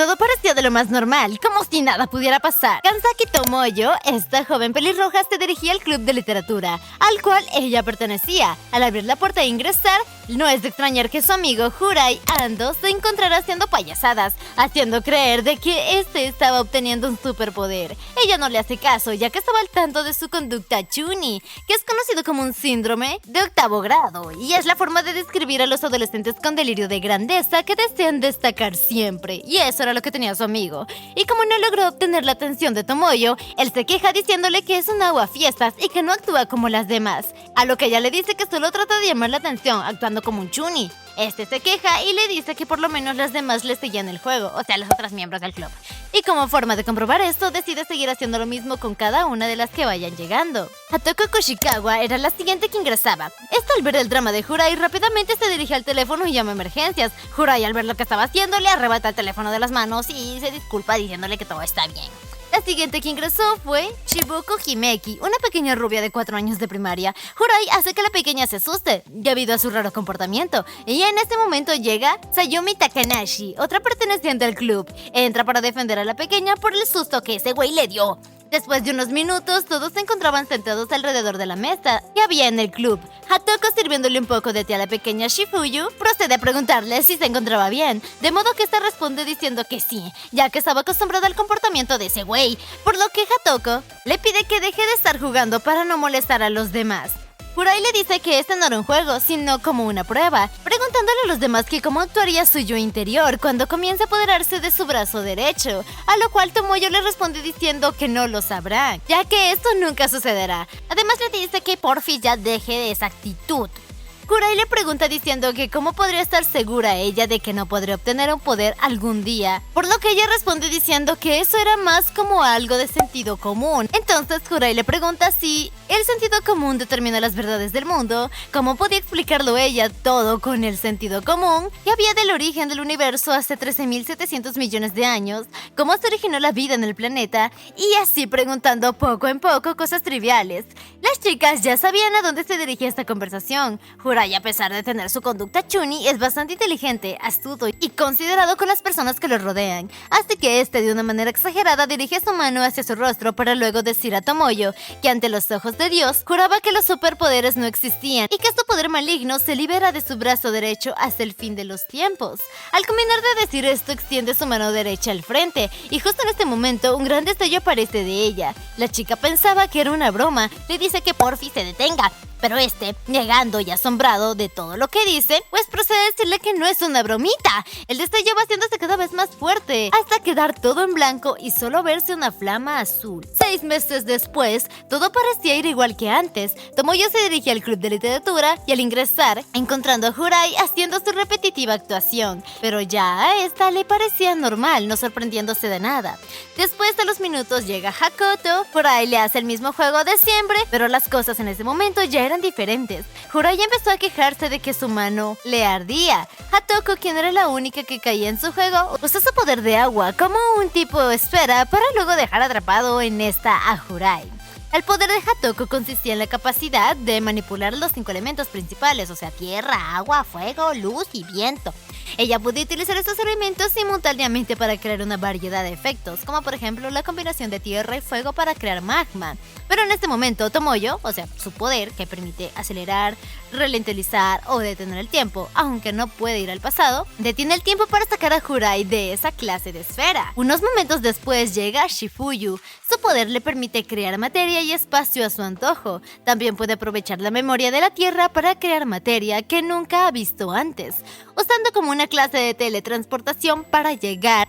Todo parecía de lo más normal, como si nada pudiera pasar. Kansaki Tomoyo, esta joven pelirroja, se dirigía al club de literatura, al cual ella pertenecía. Al abrir la puerta e ingresar, no es de extrañar que su amigo Jurai Ando se encontrara haciendo payasadas, haciendo creer de que este estaba obteniendo un superpoder. Ella no le hace caso, ya que estaba al tanto de su conducta chuni, que es conocido como un síndrome de octavo grado, y es la forma de describir a los adolescentes con delirio de grandeza que desean destacar siempre, y eso era lo que tenía su amigo. Y como no logró obtener la atención de Tomoyo, él se queja diciéndole que es un aguafiestas y que no actúa como las demás, a lo que ella le dice que solo trata de llamar la atención actuando como un chuni. Este se queja y le dice que por lo menos las demás le seguían el juego, o sea, los otros miembros del club. Y como forma de comprobar esto, decide seguir haciendo lo mismo con cada una de las que vayan llegando. Hatoko Koshikawa era la siguiente que ingresaba. Esta, al ver el drama de Jurai, rápidamente se dirige al teléfono y llama a emergencias. Jurai, al ver lo que estaba haciendo, le arrebata el teléfono de las manos y se disculpa diciéndole que todo está bien. La siguiente que ingresó fue Shibuko Himeki, una pequeña rubia de 4 años de primaria. Jurai hace que la pequeña se asuste, debido a su raro comportamiento. Y en este momento llega Sayumi Takanashi, otra perteneciente al club. Entra para defender a la pequeña por el susto que ese güey le dio. Después de unos minutos, todos se encontraban sentados alrededor de la mesa que había en el club. Hatoko, sirviéndole un poco de té a la pequeña Shifuyu, procede a preguntarle si se encontraba bien, de modo que esta responde diciendo que sí, ya que estaba acostumbrada al comportamiento de ese güey, por lo que Hatoko le pide que deje de estar jugando para no molestar a los demás. Jurai le dice que este no era un juego, sino como una prueba, preguntándole a los demás que cómo actuaría su yo interior cuando comienza a apoderarse de su brazo derecho, a lo cual Tomoyo le responde diciendo que no lo sabrá, ya que esto nunca sucederá. Además le dice que porfi ya deje de esa actitud. Jurai le pregunta diciendo que cómo podría estar segura ella de que no podría obtener un poder algún día, por lo que ella responde diciendo que eso era más como algo de sentido común. Entonces Jurai le pregunta si el sentido común determina las verdades del mundo, cómo podía explicarlo ella todo con el sentido común, que había del origen del universo hace 13.700 millones de años, cómo se originó la vida en el planeta, y así preguntando poco en poco cosas triviales. Las chicas ya sabían a dónde se dirigía esta conversación. Jurai, a pesar de tener su conducta chuni, es bastante inteligente, astuto y considerado con las personas que lo rodean, así que este de una manera exagerada dirige su mano hacia su rostro para luego decir a Tomoyo que ante los ojos de Dios juraba que los superpoderes no existían y que su poder maligno se libera de su brazo derecho hasta el fin de los tiempos. Al culminar de decir esto, extiende su mano derecha al frente y justo en este momento un gran destello aparece de ella. La chica pensaba que era una broma, le dice que porfi se detenga, pero este, negando y asombrado de todo lo que dice, pues procede a decirle que no es una bromita. El destello va haciéndose cada vez más fuerte, hasta quedar todo en blanco y solo verse una flama azul. 6 meses después, todo parecía ir igual que antes. Tomoyo se dirige al club de literatura y al ingresar, encontrando a Jurai haciendo su repetitiva actuación, pero ya a esta le parecía normal, no sorprendiéndose de nada. Después de los minutos llega Hakoto. Jurai le hace el mismo juego de siempre, pero las cosas en ese momento ya eran diferentes. Jurai empezó a quejarse de que su mano le ardía. Hatoko, quien era la única que caía en su juego, usó su poder de agua como un tipo esfera para luego dejar atrapado en esta a Jurai. El poder de Hatoko consistía en la capacidad de manipular los 5 elementos principales, o sea, tierra, agua, fuego, luz y viento. Ella podía utilizar estos elementos simultáneamente para crear una variedad de efectos, como por ejemplo la combinación de tierra y fuego para crear magma. Pero en este momento Tomoyo, o sea, su poder que permite acelerar, ralentizar o detener el tiempo, aunque no puede ir al pasado, detiene el tiempo para sacar a Jurai de esa clase de esfera. Unos momentos después llega Shifuyu. Su poder le permite crear materia y espacio a su antojo. También puede aprovechar la memoria de la tierra para crear materia que nunca ha visto antes, usando como una clase de teletransportación para llegar.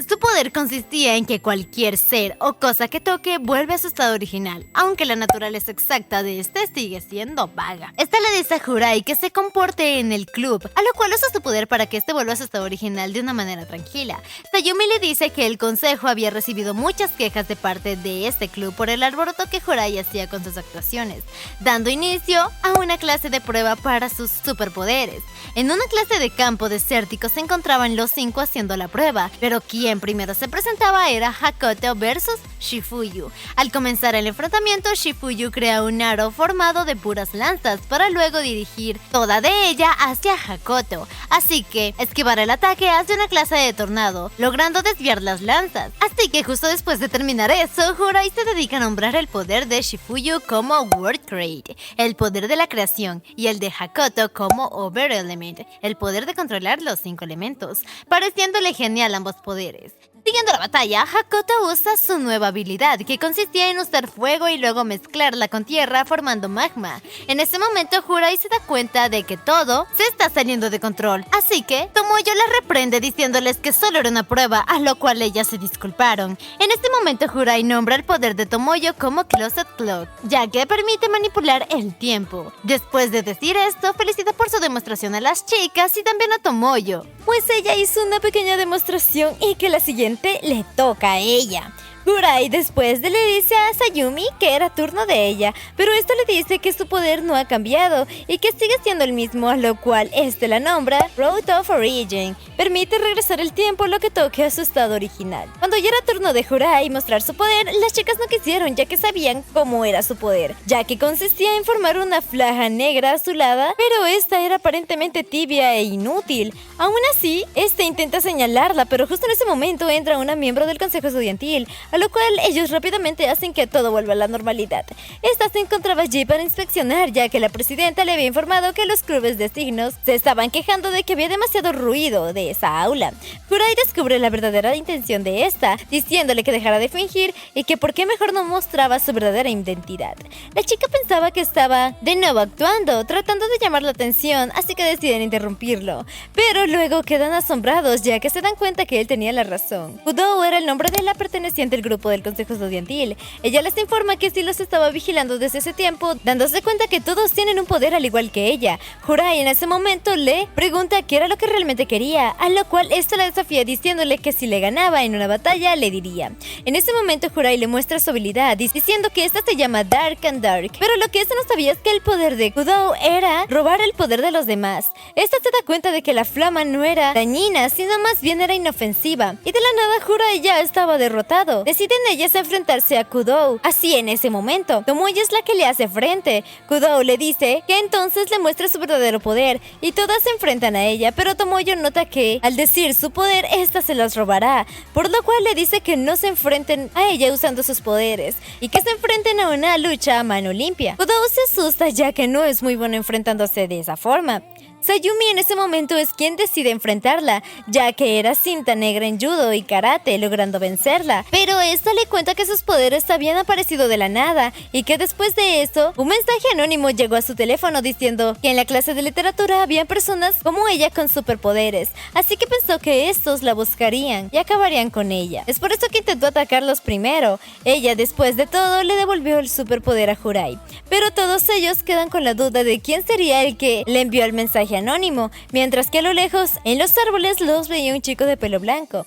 Su poder consistía en que cualquier ser o cosa que toque vuelve a su estado original, aunque la naturaleza exacta de este sigue siendo vaga. Esta le dice a Jurai que se comporte en el club, a lo cual usa su poder para que este vuelva a su estado original de una manera tranquila. Sayumi le dice que el consejo había recibido muchas quejas de parte de este club por el alboroto que Jurai hacía con sus actuaciones, dando inicio a una clase de prueba para sus superpoderes. En una clase de campo desértico se encontraban los 5 haciendo la prueba, pero Quien primero se presentaba era Hakoto versus Shifuyu. Al comenzar el enfrentamiento, Shifuyu crea un aro formado de puras lanzas para luego dirigir toda de ella hacia Hakoto, así que esquivar el ataque hace una clase de tornado, logrando desviar las lanzas. Así que justo después de terminar eso, Jurai se dedica a nombrar el poder de Shifuyu como Word Create, el poder de la creación, y el de Hakoto como Over Element, el poder de controlar los 5 elementos, pareciéndole genial ambos poderes. Siguiendo la batalla, Hakoto usa su nueva habilidad, que consistía en usar fuego y luego mezclarla con tierra formando magma. En ese momento, Jurai se da cuenta de que todo se está saliendo de control, así que Tomoyo la reprende diciéndoles que solo era una prueba, a lo cual ellas se disculparon. En este momento, Jurai nombra el poder de Tomoyo como Closet Clock, ya que permite manipular el tiempo. Después de decir esto, felicita por su demostración a las chicas y también a Tomoyo, pues ella hizo una pequeña demostración y que la siguiente le toca a ella. Jurai después le dice a Sayumi que era turno de ella, pero esto le dice que su poder no ha cambiado y que sigue siendo el mismo, a lo cual este la nombra Road of Origin. Permite regresar el tiempo lo que toque a su estado original. Cuando ya era turno de Jurai mostrar su poder, las chicas no quisieron, ya que sabían cómo era su poder, ya que consistía en formar una flaja negra azulada, pero esta era aparentemente tibia e inútil. Aún así, este intenta señalarla, pero justo en ese momento entra una miembro del consejo estudiantil, a lo cual ellos rápidamente hacen que todo vuelva a la normalidad. Esta se encontraba allí para inspeccionar, ya que la presidenta le había informado que los clubes de signos se estaban quejando de que había demasiado ruido de esa aula. Jurai descubre la verdadera intención de esta, diciéndole que dejara de fingir y que por qué mejor no mostraba su verdadera identidad. La chica pensaba que estaba de nuevo actuando, tratando de llamar la atención, así que deciden interrumpirlo. Pero luego quedan asombrados, ya que se dan cuenta que él tenía la razón. Kudou era el nombre de la perteneciente al grupo del consejo estudiantil. Ella les informa que sí los estaba vigilando desde ese tiempo, dándose cuenta que todos tienen un poder al igual que ella. Jurai en ese momento le pregunta qué era lo que realmente quería, a lo cual esta la desafía diciéndole que si le ganaba en una batalla le diría. En ese momento Jurai le muestra su habilidad diciendo que esta se llama Dark and Dark, pero lo que esta no sabía es que el poder de Kudou era robar el poder de los demás. Esta se da cuenta de que la flama no era dañina, sino más bien era inofensiva, y de la nada Jurai ya estaba derrotado. Deciden ellas enfrentarse a Kudou. Así en ese momento, Tomoyo es la que le hace frente. Kudou le dice que entonces le muestra su verdadero poder y todas se enfrentan a ella, pero Tomoyo nota que al decir su poder, esta se las robará, por lo cual le dice que no se enfrenten a ella usando sus poderes y que se enfrenten a una lucha a mano limpia. Kudou se asusta ya que no es muy bueno enfrentándose de esa forma. Sayumi en ese momento es quien decide enfrentarla, ya que era cinta negra en judo y karate, logrando vencerla. Pero esta le cuenta que sus poderes habían aparecido de la nada y que después de eso, un mensaje anónimo llegó a su teléfono diciendo que en la clase de literatura había personas como ella con superpoderes, así que pensó que estos la buscarían y acabarían con ella. Es por eso que intentó atacarlos primero. Ella, después de todo, le devolvió el superpoder a Jurai, pero todos ellos quedan con la duda de quién sería el que le envió el mensaje anónimo, mientras que a lo lejos, en los árboles, los veía un chico de pelo blanco.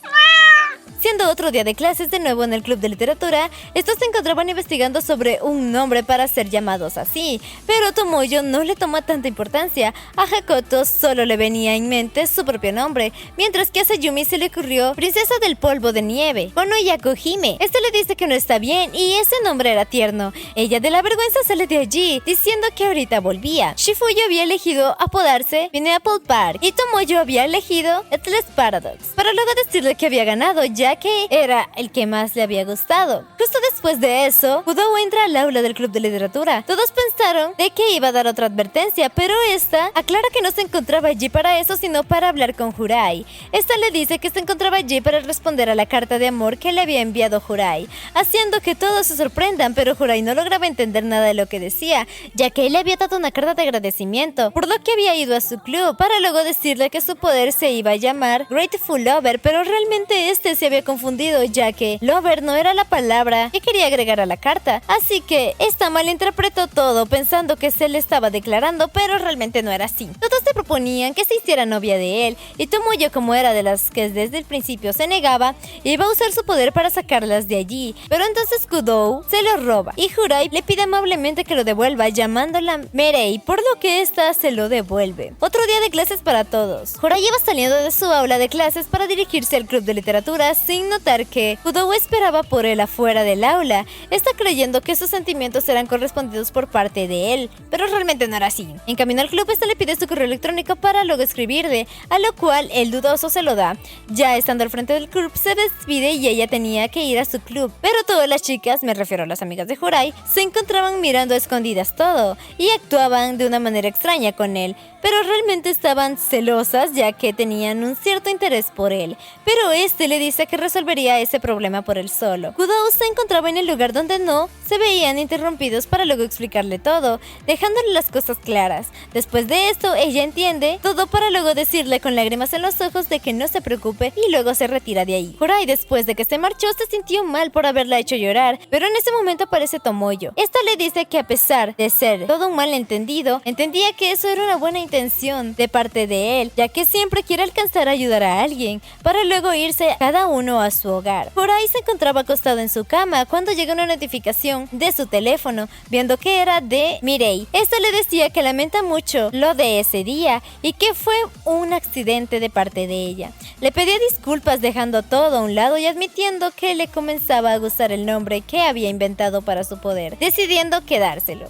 Siendo otro día de clases de nuevo en el club de literatura, estos se encontraban investigando sobre un nombre para ser llamados así, pero Tomoyo no le toma tanta importancia. A Hakoto solo le venía en mente su propio nombre, mientras que a Sayumi se le ocurrió Princesa del Polvo de Nieve, Konoyako Hime. Este le dice que no está bien y ese nombre era tierno. Ella de la vergüenza sale de allí, diciendo que ahorita volvía. Shifuyu había elegido apodarse Pineapple Park y Tomoyo había elegido Atlas Paradox, para luego decirle que había ganado, ya que era el que más le había gustado. Justo después de eso, Kudou entra al aula del club de literatura. Todos pensaron de que iba a dar otra advertencia, pero esta aclara que no se encontraba allí para eso, sino para hablar con Jurai. Esta le dice que se encontraba allí para responder a la carta de amor que le había enviado Jurai, haciendo que todos se sorprendan, pero Jurai no lograba entender nada de lo que decía, ya que él le había dado una carta de agradecimiento por lo que había ido a su club, para luego decirle que su poder se iba a llamar Grateful Lover, pero realmente este se había confundido, ya que lover no era la palabra que quería agregar a la carta, así que esta malinterpretó todo pensando que se le estaba declarando, pero realmente no era así. Todos se proponían que se hiciera novia de él, y Tomoyo, como era de las que desde el principio se negaba, iba a usar su poder para sacarlas de allí, pero entonces Kudou se lo roba, y Jurai le pide amablemente que lo devuelva llamándola Merei, por lo que esta se lo devuelve. Otro día de clases para todos. Jurai iba saliendo de su aula de clases para dirigirse al club de literatura sin notar que Kudou esperaba por él afuera del aula. Está creyendo que sus sentimientos serán correspondidos por parte de él, pero realmente no era así. En camino al club, esta le pide su correo electrónico para luego escribirle, a lo cual el dudoso se lo da. Ya estando al frente del club, se despide y ella tenía que ir a su club, pero todas las chicas, me refiero a las amigas de Jurai, se encontraban mirando a escondidas todo y actuaban de una manera extraña con él, pero realmente estaban celosas ya que tenían un cierto interés por él, pero este le dice que resolvería ese problema por él solo. Kudou se encontraba en el lugar donde no se veían interrumpidos para luego explicarle todo, dejándole las cosas claras. Después de esto, ella entiende todo para luego decirle con lágrimas en los ojos de que no se preocupe y luego se retira de ahí. Jurai, después de que se marchó, se sintió mal por haberla hecho llorar, pero en ese momento aparece Tomoyo. Esta le dice que a pesar de ser todo un malentendido, entendía que eso era una buena intención de parte de él, ya que siempre quiere alcanzar a ayudar a alguien, para luego irse cada uno a su hogar. Jurai se encontraba acostado en su cama cuando llega una notificación de su teléfono, viendo que era de Mirei. Esta le decía que lamenta mucho lo de ese día y que fue un accidente de parte de ella. Le pedía disculpas dejando todo a un lado y admitiendo que le comenzaba a gustar el nombre que había inventado para su poder, decidiendo quedárselo.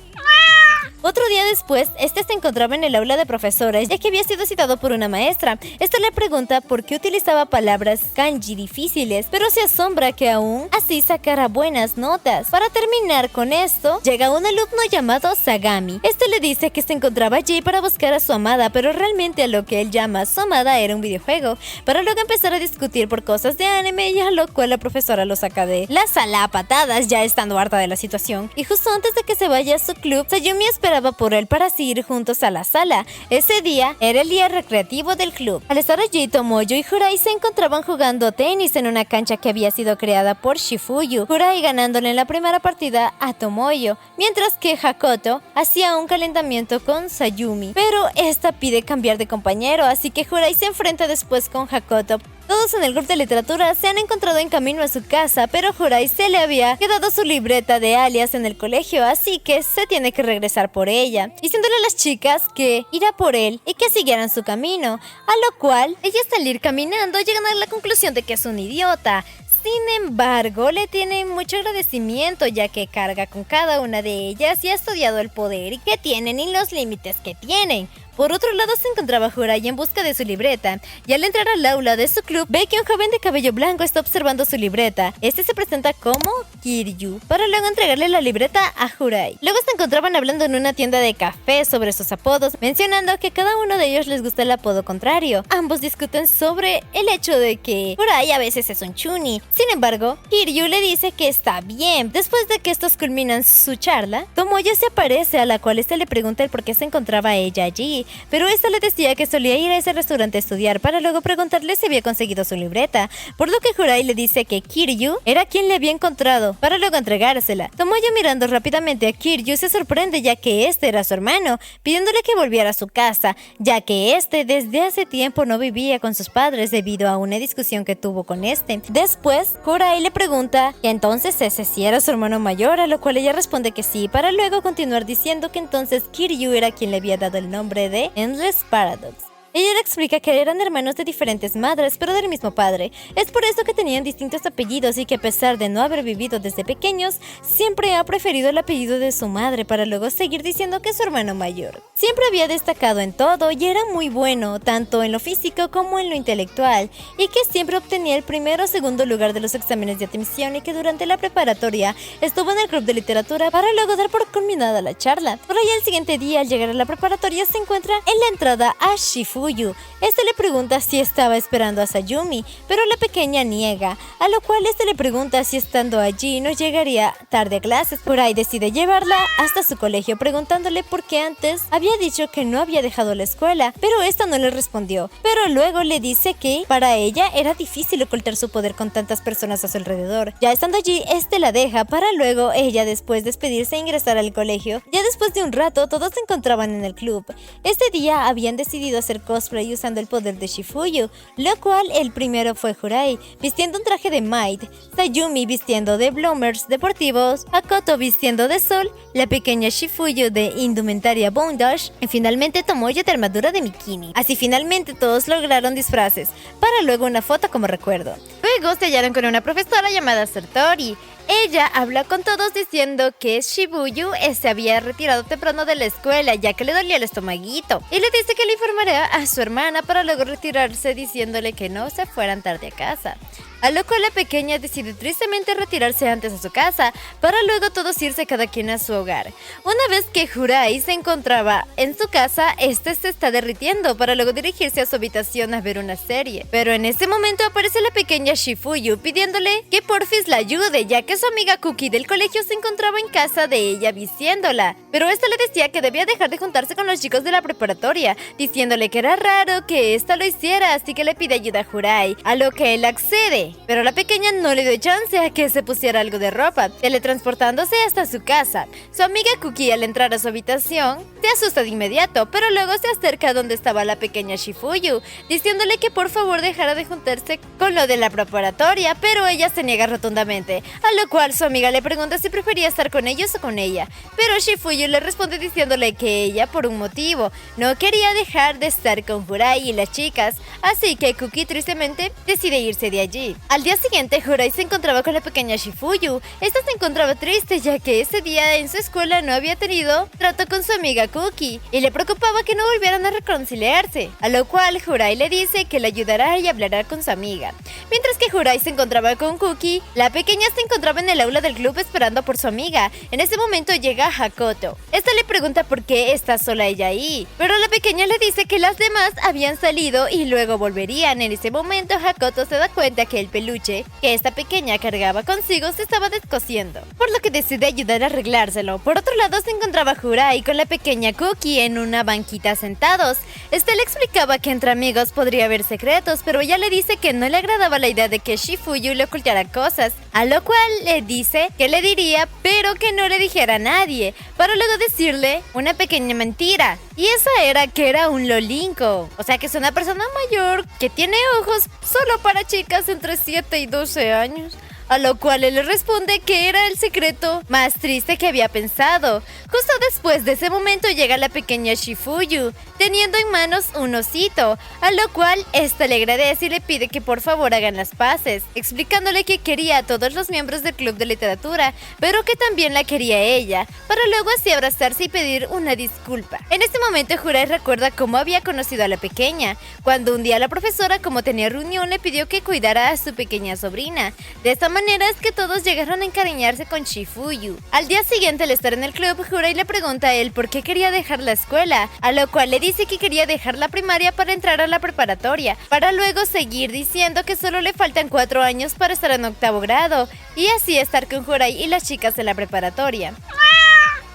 Otro día después, este se encontraba en el aula de profesores, ya que había sido citado por una maestra. Esta le pregunta por qué utilizaba palabras kanji difíciles, pero se asombra que aún así sacara buenas notas. Para terminar con esto, llega un alumno llamado Sagami. Este le dice que se encontraba allí para buscar a su amada, pero realmente a lo que él llama su amada era un videojuego, para luego empezar a discutir por cosas de anime, y a lo cual la profesora lo saca de la sala a patadas, ya estando harta de la situación. Y justo antes de que se vaya a su club, Sayumi esperaba por él para seguir juntos a la sala. Ese día era el día recreativo del club. Al estar allí, Tomoyo y Jurai se encontraban jugando tenis en una cancha que había sido creada por Shifuyu, Jurai ganándole en la primera partida a Tomoyo, mientras que Hakoto hacía un calentamiento con Sayumi, pero esta pide cambiar de compañero, así que Jurai se enfrenta después con Hakoto. Todos en el grupo de literatura se han encontrado en camino a su casa, pero Jurai se le había quedado su libreta de alias en el colegio, así que se tiene que regresar por ella, diciéndole a las chicas que irá por él y que siguieran su camino, a lo cual ellas al ir caminando llegan a la conclusión de que es un idiota. Sin embargo, le tienen mucho agradecimiento ya que carga con cada una de ellas y ha estudiado el poder que tienen y los límites que tienen. Por otro lado, se encontraba Jurai en busca de su libreta, y al entrar al aula de su club, ve que un joven de cabello blanco está observando su libreta. Este se presenta como Kiryu, para luego entregarle la libreta a Jurai. Luego se encontraban hablando en una tienda de café sobre sus apodos, mencionando que cada uno de ellos les gusta el apodo contrario. Ambos discuten sobre el hecho de que Jurai a veces es un chuni. Sin embargo, Kiryu le dice que está bien. Después de que estos culminan su charla, Tomoyo se aparece, a la cual este le pregunta el por qué se encontraba ella allí, pero esta le decía que solía ir a ese restaurante a estudiar, para luego preguntarle si había conseguido su libreta, por lo que Jurai le dice que Kiryu era quien le había encontrado, para luego entregársela. Tomoyo, mirando rápidamente a Kiryu, se sorprende ya que este era su hermano, pidiéndole que volviera a su casa, ya que este desde hace tiempo no vivía con sus padres debido a una discusión que tuvo con este. Después, Jurai le pregunta que entonces ese sí era su hermano mayor, a lo cual ella responde que sí, para luego continuar diciendo que entonces Kiryu era quien le había dado el nombre de Endless Paradox. Ella le explica que eran hermanos de diferentes madres, pero del mismo padre. Es por eso que tenían distintos apellidos y que a pesar de no haber vivido desde pequeños, siempre ha preferido el apellido de su madre para luego seguir diciendo que es su hermano mayor. Siempre había destacado en todo y era muy bueno, tanto en lo físico como en lo intelectual, y que siempre obtenía el primero o segundo lugar de los exámenes de admisión y que durante la preparatoria estuvo en el club de literatura para luego dar por culminada la charla. Por ahí el siguiente día, al llegar a la preparatoria, se encuentra en la entrada a Shifu Shifuyu. Este le pregunta si estaba esperando a Sayumi, pero la pequeña niega, a lo cual este le pregunta si estando allí no llegaría tarde a clases. Jurai decide llevarla hasta su colegio preguntándole por qué antes había dicho que no había dejado la escuela, pero esta no le respondió. Pero luego le dice que para ella era difícil ocultar su poder con tantas personas a su alrededor. Ya estando allí, este la deja para luego ella después despedirse e ingresar al colegio. Ya después de un rato, todos se encontraban en el club. Este día habían decidido hacer cosplay usando el poder de Shifuyu, lo cual el primero fue Jurai, vistiendo un traje de Maid, Sayumi vistiendo de bloomers deportivos, Hakoto vistiendo de sol, la pequeña Shifuyu de indumentaria bondage y finalmente Tomoyo de armadura de bikini. Así finalmente todos lograron disfraces, para luego una foto como recuerdo. Luego se hallaron con una profesora llamada Sartori. Ella habló con todos diciendo que Shibuyu se había retirado temprano de la escuela ya que le dolía el estomaguito. Y le dice que le informará a su hermana para luego retirarse diciéndole que no se fueran tarde a casa. A lo cual la pequeña decide tristemente retirarse antes a su casa, para luego todos irse cada quien a su hogar. Una vez que Jurai se encontraba en su casa, este se está derritiendo para luego dirigirse a su habitación a ver una serie. Pero en ese momento aparece la pequeña Shifuyu pidiéndole que porfis la ayude, ya que su amiga Cookie del colegio se encontraba en casa de ella vistiéndola. Pero esta le decía que debía dejar de juntarse con los chicos de la preparatoria, diciéndole que era raro que esta lo hiciera, así que le pide ayuda a Jurai, a lo que él accede. Pero la pequeña no le dio chance a que se pusiera algo de ropa, teletransportándose hasta su casa. Su amiga Cookie al entrar a su habitación se asusta de inmediato, pero luego se acerca a donde estaba la pequeña Shifuyu, diciéndole que por favor dejara de juntarse con lo de la preparatoria, pero ella se niega rotundamente, a lo cual su amiga le pregunta si prefería estar con ellos o con ella, pero Shifuyu le responde diciéndole que ella, por un motivo, no quería dejar de estar con Jurai y las chicas, así que Cookie tristemente decide irse de allí. Al día siguiente, Jurai se encontraba con la pequeña Shifuyu. Esta se encontraba triste ya que ese día en su escuela no había tenido trato con su amiga Cookie y le preocupaba que no volvieran a reconciliarse, a lo cual Jurai le dice que le ayudará y hablará con su amiga. Mientras que Jurai se encontraba con Cookie, la pequeña se encontraba en el aula del club esperando por su amiga. En ese momento llega Hakoto. Esta le pregunta por qué está sola ella ahí, pero la pequeña le dice que las demás habían salido y luego volverían. En ese momento Hakoto se da cuenta que el peluche que esta pequeña cargaba consigo se estaba descosiendo, por lo que decide ayudar a arreglárselo. Por otro lado se encontraba Jurai con la pequeña Cookie en una banquita sentados. Este le explicaba que entre amigos podría haber secretos, pero ella le dice que no le agradaba la idea de que Shifuyu le ocultara cosas, a lo cual le dice que le diría, pero que no le dijera a nadie, para luego decirle una pequeña mentira. Y esa era que era un lolinko, o sea que es una persona mayor que tiene ojos solo para chicas entre 7 y 12 años. A lo cual él le responde que era el secreto más triste que había pensado. Justo después de ese momento llega la pequeña Shifuyu, teniendo en manos un osito, a lo cual esta le agradece y le pide que por favor hagan las paces, explicándole que quería a todos los miembros del club de literatura, pero que también la quería ella, para luego así abrazarse y pedir una disculpa. En este momento Jurai recuerda cómo había conocido a la pequeña, cuando un día la profesora, como tenía reunión, le pidió que cuidara a su pequeña sobrina. De esta manera es que todos llegaron a encariñarse con Shifuyu. Al día siguiente, al estar en el club, Jurai le pregunta a él por qué quería dejar la escuela, a lo cual le dice que quería dejar la primaria para entrar a la preparatoria, para luego seguir diciendo que solo le faltan 4 años para estar en 8º grado, y así estar con Jurai y las chicas de la preparatoria.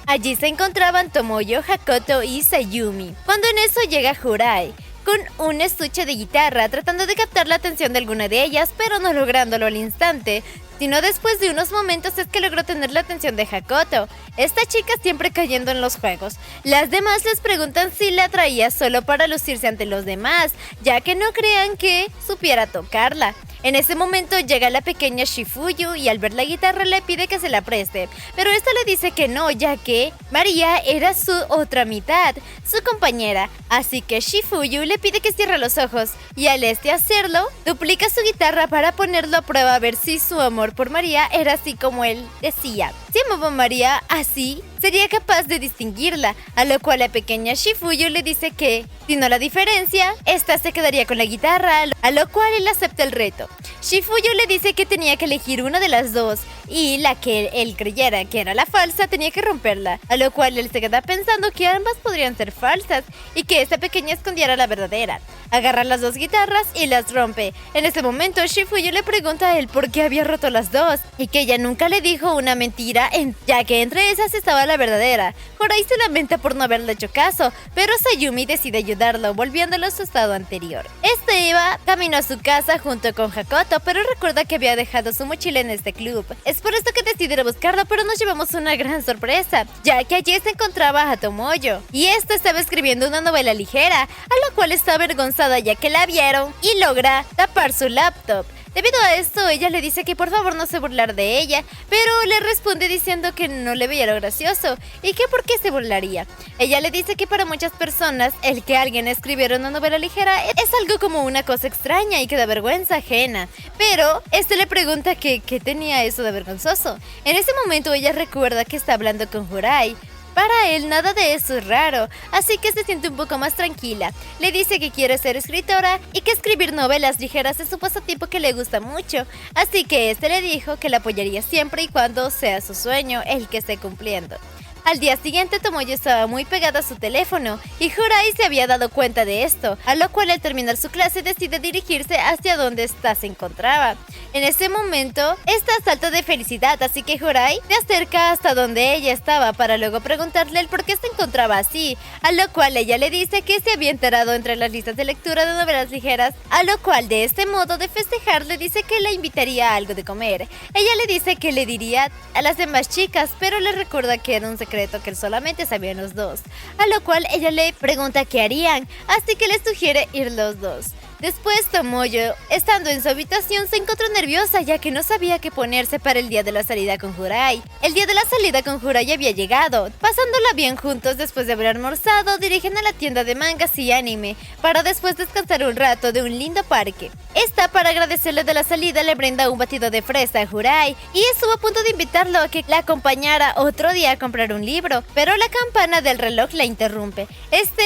Allí se encontraban Tomoyo, Hakoto y Sayumi, cuando en eso llega Jurai con un estuche de guitarra, tratando de captar la atención de alguna de ellas, pero no lográndolo al instante, sino después de unos momentos es que logró tener la atención de Hakoto. Esta chica siempre cayendo en los juegos. Las demás les preguntan si la traía solo para lucirse ante los demás, ya que no crean que supiera tocarla. En ese momento llega la pequeña Shifuyu y al ver la guitarra le pide que se la preste, pero esta le dice que no, ya que María era su otra mitad, su compañera, así que Shifuyu le pide que cierre los ojos, y al hacerlo, duplica su guitarra para ponerlo a prueba a ver si su amor por María era así como él decía. Si amaba a María así, sería capaz de distinguirla, a lo cual la pequeña Shifuyu le dice que, si no la diferencia, esta se quedaría con la guitarra, a lo cual él acepta el reto. Shifuyu le dice que tenía que elegir una de las dos, y la que él creyera que era la falsa tenía que romperla, a lo cual él se queda pensando que ambas podrían ser falsas, y que esta pequeña escondiera la verdadera. Agarra las dos guitarras y las rompe. En ese momento, Shifuyu le pregunta a él por qué había roto las dos, y que ella nunca le dijo una mentira, ya que entre esas estaba la verdadera. Horai se lamenta por no haberle hecho caso, pero Sayumi decide ayudarlo, volviéndolo a su estado anterior. Este iba camino a su casa junto con Hakoto, pero recuerda que había dejado su mochila en este club. Es por esto que decide ir a buscarlo, pero nos llevamos una gran sorpresa, ya que allí se encontraba a Tomoyo, y esta estaba escribiendo una novela ligera, a la cual está avergonzada ya que la vieron, y logra tapar su laptop. Debido a esto, ella le dice que por favor no se burlar de ella, pero le responde diciendo que no le veía lo gracioso y que por qué se burlaría. Ella le dice que para muchas personas el que alguien escribiera una novela ligera es algo como una cosa extraña y que da vergüenza ajena, pero le pregunta que qué tenía eso de vergonzoso. En ese momento ella recuerda que está hablando con Horai. Para él nada de eso es raro, así que se siente un poco más tranquila. Le dice que quiere ser escritora y que escribir novelas ligeras es su pasatiempo que le gusta mucho, así que le dijo que la apoyaría siempre y cuando sea su sueño el que esté cumpliendo. Al día siguiente, Tomoyo estaba muy pegada a su teléfono y Horai se había dado cuenta de esto, a lo cual al terminar su clase decide dirigirse hacia donde se encontraba. En ese momento, esta salta de felicidad, así que Horai se acerca hasta donde ella estaba para luego preguntarle el por qué se encontraba así, a lo cual ella le dice que se había enterado entre las listas de lectura de novelas ligeras, a lo cual de este modo de festejar le dice que la invitaría a algo de comer. Ella le dice que le diría a las demás chicas, pero le recuerda que era un secreto que solamente sabían los dos, a lo cual ella le pregunta qué harían, así que les sugiere ir los dos. Después, Tomoyo, estando en su habitación, se encontró nerviosa ya que no sabía qué ponerse para el día de la salida con Horai. El día de la salida con Horai había llegado. Pasándola bien juntos después de haber almorzado, dirigen a la tienda de mangas y anime para después descansar un rato de un lindo parque. Esta, para agradecerle de la salida, le brinda un batido de fresa a Horai y estuvo a punto de invitarlo a que la acompañara otro día a comprar un libro, pero la campana del reloj la interrumpe.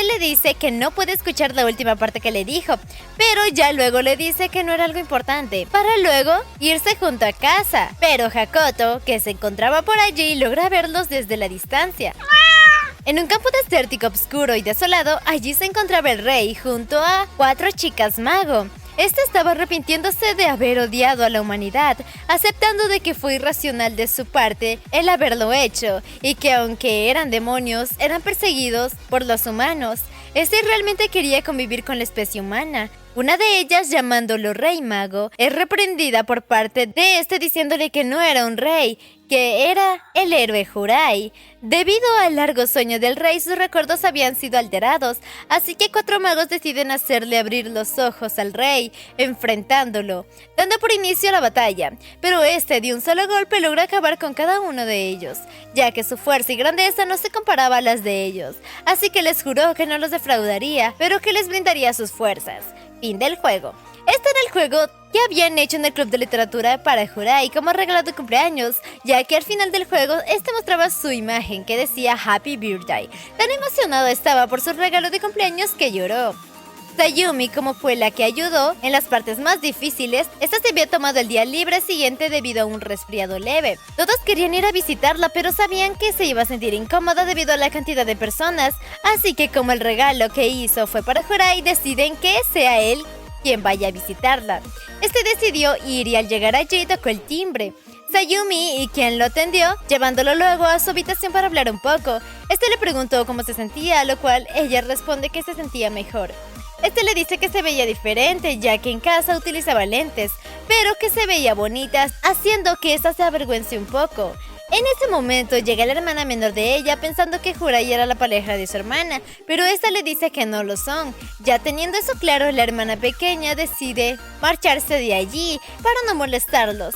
Le dice que no puede escuchar la última parte que le dijo, pero ya luego le dice que no era algo importante, para luego irse junto a casa. Pero Hakoto, que se encontraba por allí, logra verlos desde la distancia. En un campo desértico, oscuro y desolado, allí se encontraba el rey junto a 4 chicas mago. Estaba arrepintiéndose de haber odiado a la humanidad, aceptando de que fue irracional de su parte el haberlo hecho, y que aunque eran demonios, eran perseguidos por los humanos. Realmente quería convivir con la especie humana. Una de ellas, llamándolo Rey Mago, es reprendida por parte de diciéndole que no era un rey, que era el héroe Horai. Debido al largo sueño del rey, sus recuerdos habían sido alterados, así que 4 magos deciden hacerle abrir los ojos al rey, enfrentándolo, dando por inicio la batalla. Pero de un solo golpe logra acabar con cada uno de ellos, ya que su fuerza y grandeza no se comparaba a las de ellos, así que les juró que no los defraudaría, pero que les brindaría sus fuerzas. Fin del juego. Este era el juego que habían hecho en el club de literatura para Horai como regalo de cumpleaños, ya que al final del juego mostraba su imagen que decía Happy Birthday. Tan emocionado estaba por su regalo de cumpleaños que lloró. Sayumi, como fue la que ayudó en las partes más difíciles, se había tomado el día libre siguiente debido a un resfriado leve. Todos querían ir a visitarla, pero sabían que se iba a sentir incómoda debido a la cantidad de personas, así que como el regalo que hizo fue para Horai, deciden que sea él quien vaya a visitarla. Decidió ir y al llegar allí tocó el timbre. Sayumi, y quien lo atendió, llevándolo luego a su habitación para hablar un poco. Le preguntó cómo se sentía, a lo cual ella responde que se sentía mejor. Le dice que se veía diferente, ya que en casa utilizaba lentes, pero que se veía bonita, haciendo que esta se avergüence un poco. En ese momento llega la hermana menor de ella pensando que Horai era la pareja de su hermana, pero le dice que no lo son. Ya teniendo eso claro, la hermana pequeña decide marcharse de allí para no molestarlos.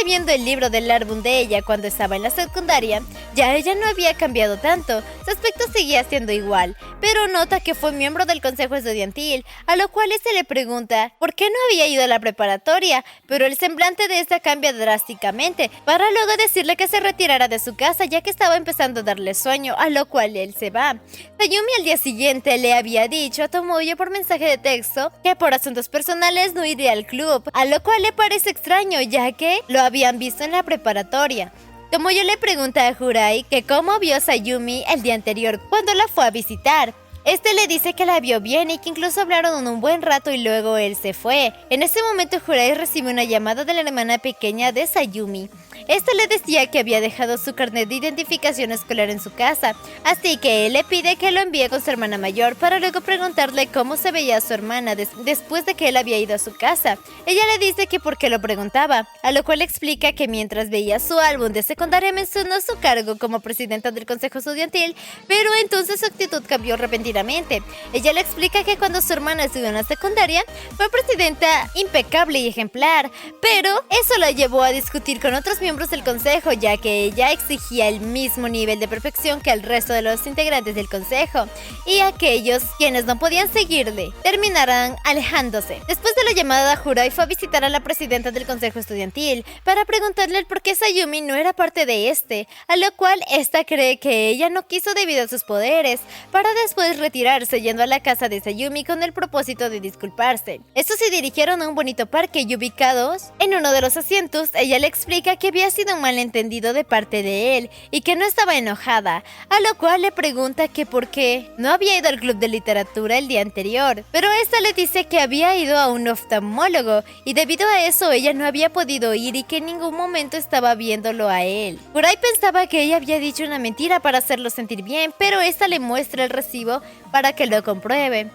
Viendo el libro del álbum de ella cuando estaba en la secundaria, ya ella no había cambiado tanto, su aspecto seguía siendo igual, pero nota que fue miembro del consejo estudiantil, a lo cual se le pregunta por qué no había ido a la preparatoria, pero el semblante de esta cambia drásticamente, para luego decirle que se retirara de su casa ya que estaba empezando a darle sueño, a lo cual él se va. Sayumi al día siguiente le había dicho a Tomoyo por mensaje de texto que por asuntos personales no iría al club, a lo cual le parece extraño ya que lo habían visto en la preparatoria. Tomoyo le pregunta a Jurai que cómo vio a Sayumi el día anterior cuando la fue a visitar. Le dice que la vio bien y que incluso hablaron un buen rato y luego él se fue. En ese momento Jurai recibe una llamada de la hermana pequeña de Sayumi. Le decía que había dejado su carnet de identificación escolar en su casa, así que él le pide que lo envíe con su hermana mayor para luego preguntarle cómo se veía su hermana después de que él había ido a su casa. Ella le dice que por qué lo preguntaba, a lo cual explica que mientras veía su álbum de secundaria mencionó su cargo como presidenta del consejo estudiantil, pero entonces su actitud cambió repentinamente. Ella le explica que cuando su hermana estudió en la secundaria fue presidenta impecable y ejemplar, pero eso la llevó a discutir con otros miembros del consejo, ya que ella exigía el mismo nivel de perfección que el resto de los integrantes del consejo, y aquellos quienes no podían seguirle terminarán alejándose. Después de la llamada, Jurai fue a visitar a la presidenta del consejo estudiantil para preguntarle el por qué Sayumi no era parte de a lo cual esta cree que ella no quiso debido a sus poderes, para después retirarse yendo a la casa de Sayumi con el propósito de disculparse. Estos se dirigieron a un bonito parque y ubicados en uno de los asientos, ella le explica que había sido un malentendido de parte de él y que no estaba enojada, a lo cual le pregunta que por qué no había ido al club de literatura el día anterior, pero esta le dice que había ido a un oftalmólogo y debido a eso ella no había podido ir y que en ningún momento estaba viéndolo a él. Jurai pensaba que ella había dicho una mentira para hacerlo sentir bien, pero esta le muestra el recibo para que lo compruebe.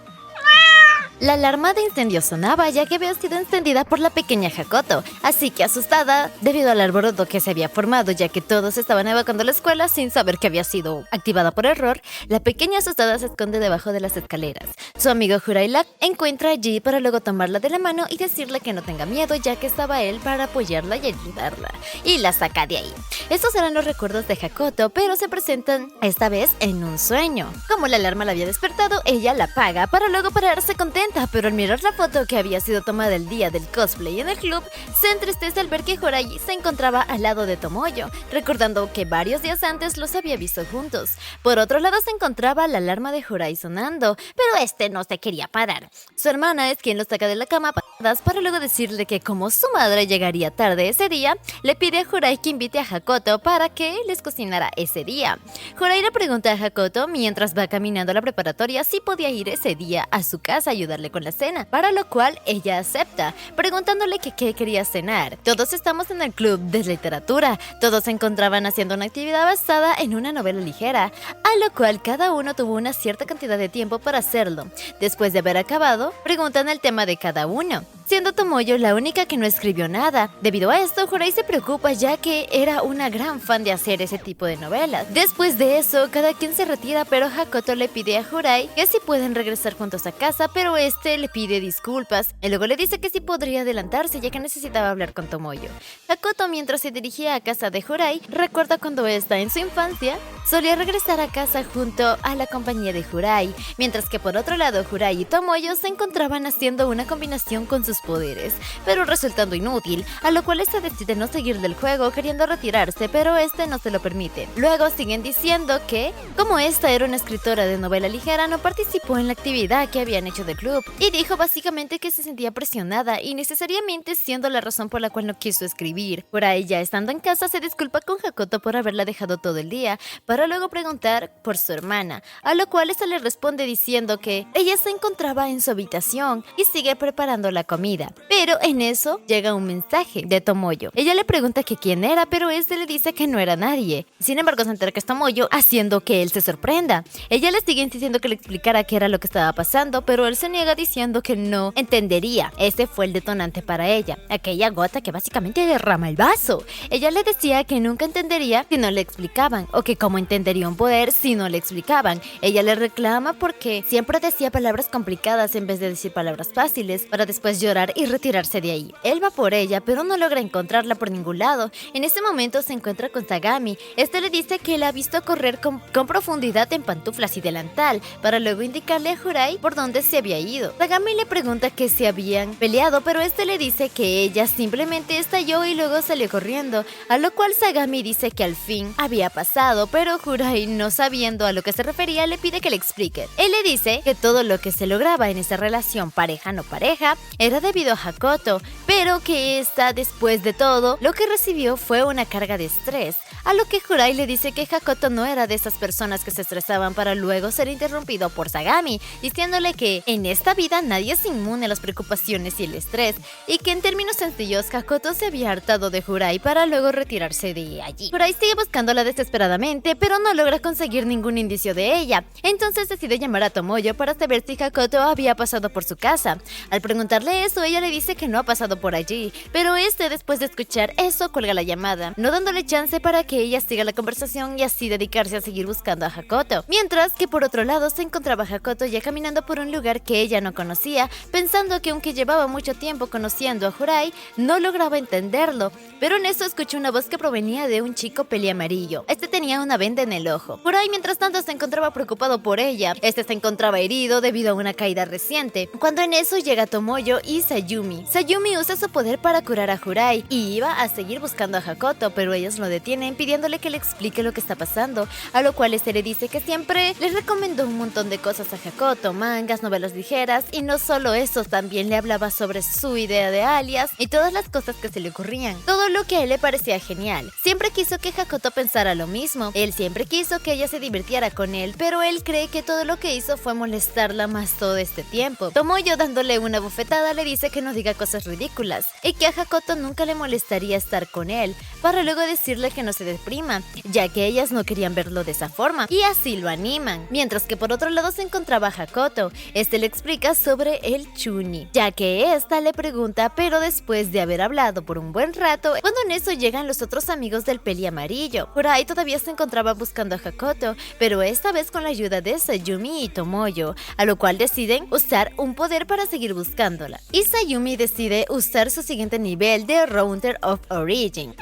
La alarma de incendio sonaba ya que había sido encendida por la pequeña Hakoto, así que asustada debido al alboroto que se había formado ya que todos estaban evacuando la escuela sin saber que había sido activada por error, la pequeña asustada se esconde debajo de las escaleras. Su amigo Jurai la encuentra allí para luego tomarla de la mano y decirle que no tenga miedo ya que estaba él para apoyarla y ayudarla, y la saca de ahí. Estos eran los recuerdos de Hakoto, pero se presentan esta vez en un sueño. Como la alarma la había despertado, ella la apaga para luego pararse contenta, pero al mirar la foto que había sido tomada el día del cosplay en el club, se entristece al ver que Jurai se encontraba al lado de Tomoyo, recordando que varios días antes los había visto juntos. Por otro lado se encontraba la alarma de Jurai sonando, pero no se quería parar. Su hermana es quien lo saca de la cama a patadas para luego decirle que como su madre llegaría tarde ese día, le pide a Jurai que invite a Hakoto para que les cocinara ese día. Jurai le pregunta a Hakoto mientras va caminando a la preparatoria si podía ir ese día a su casa a ayudarle con la cena, para lo cual ella acepta, preguntándole que qué quería cenar. Todos estamos en el club de literatura, todos se encontraban haciendo una actividad basada en una novela ligera, a lo cual cada uno tuvo una cierta cantidad de tiempo para hacerlo. Después de haber acabado, preguntan el tema de cada uno, siendo Tomoyo la única que no escribió nada. Debido a esto, Jurai se preocupa ya que era una gran fan de hacer ese tipo de novelas. Después de eso, cada quien se retira, pero Hakoto le pide a Jurai que si pueden regresar juntos a casa, pero le pide disculpas y luego le dice que sí podría adelantarse ya que necesitaba hablar con Tomoyo. Hakoto, mientras se dirigía a casa de Jurai, recuerda cuando esta en su infancia solía regresar a casa junto a la compañía de Jurai, mientras que por otro lado Jurai y Tomoyo se encontraban haciendo una combinación con sus poderes, pero resultando inútil, a lo cual esta decide no seguir del juego queriendo retirarse, pero no se lo permite. Luego siguen diciendo que, como esta era una escritora de novela ligera, no participó en la actividad que habían hecho del club, y dijo básicamente que se sentía presionada y necesariamente siendo la razón por la cual no quiso escribir. Por ahí, ya estando en casa, se disculpa con Hakoto por haberla dejado todo el día, para luego preguntar por su hermana, a lo cual esta le responde diciendo que ella se encontraba en su habitación y sigue preparando la comida. Pero en eso llega un mensaje de Tomoyo. Ella le pregunta que quién era, pero le dice que no era nadie. Sin embargo, se entera que es Tomoyo, haciendo que él se sorprenda. Ella le sigue insistiendo que le explicara qué era lo que estaba pasando, pero él se niega diciendo que no entendería. Ese fue el detonante para ella, aquella gota que básicamente derrama el vaso. Ella le decía que nunca entendería si no le explicaban, o que cómo entendería un poder si no le explicaban. Ella le reclama porque siempre decía palabras complicadas en vez de decir palabras fáciles, para después llorar y retirarse de ahí. Él va por ella, pero no logra encontrarla por ningún lado. En ese momento se encuentra con Sagami. Este le dice que la ha visto correr con profundidad en pantuflas y delantal, para luego indicarle a Jurai por dónde se había ido. Sagami le pregunta que se habían peleado, pero este le dice que ella simplemente estalló y luego salió corriendo, a lo cual Sagami dice que al fin había pasado, pero Jurai, no sabiendo a lo que se refería, le pide que le explique. Él le dice que todo lo que se lograba en esa relación pareja no pareja era debido a Hakoto, pero que esta, después de todo, lo que recibió fue una carga de estrés, a lo que Jurai le dice que Hakoto no era de esas personas que se estresaban para luego ser interrumpido por Sagami, diciéndole que en esta vida nadie es inmune a las preocupaciones y el estrés, y que en términos sencillos Hakoto se había hartado de Jurai para luego retirarse de allí. Jurai sigue buscándola desesperadamente, pero no logra conseguir ningún indicio de ella. Entonces decide llamar a Tomoyo para saber si Hakoto había pasado por su casa. Al preguntarle eso, ella le dice que no ha pasado por allí, pero después de escuchar eso, cuelga la llamada, no dándole chance para que ella siga la conversación y así dedicarse a seguir buscando a Hakoto. Mientras que por otro lado se encontraba Hakoto ya caminando por un lugar que ella no conocía, pensando que aunque llevaba mucho tiempo conociendo a Jurai, no lograba entenderlo, pero en eso escuchó una voz que provenía de un chico peliamarillo. Este tenía una venda en el ojo. Jurai, mientras tanto, se encontraba preocupado por ella. Este se encontraba herido debido a una caída reciente, cuando en eso llega Tomoyo y Sayumi. Sayumi usa su poder para curar a Jurai y iba a seguir buscando a Hakoto, pero ellos lo detienen pidiéndole que le explique lo que está pasando, a lo cual este le dice que siempre les recomendó un montón de cosas a Hakoto, mangas, novelas ligeras, y no solo eso, también le hablaba sobre su idea de alias y todas las cosas que se le ocurrían, todo lo que a él le parecía genial. Siempre quiso que Hakoto pensara lo mismo, él siempre quiso que ella se divirtiera con él, pero él cree que todo lo que hizo fue molestarla más todo este tiempo. Tomoyo, dándole una bofetada, le dice que no diga cosas ridículas y que a Hakoto nunca le molestaría estar con él, para luego decirle que no se deprima, ya que ellas no querían verlo de esa forma, y así lo animan. Mientras que por otro lado se encontraba Hakoto. Este le explica sobre el Chuni, ya que esta le pregunta, pero después de haber hablado por un buen rato, cuando en eso llegan los otros amigos del peli amarillo. Jurai todavía se encontraba buscando a Hakoto, pero esta vez con la ayuda de Sayumi y Tomoyo, a lo cual deciden usar un poder para seguir buscándola. Y Sayumi decide usar su siguiente nivel de Rounder of Origin.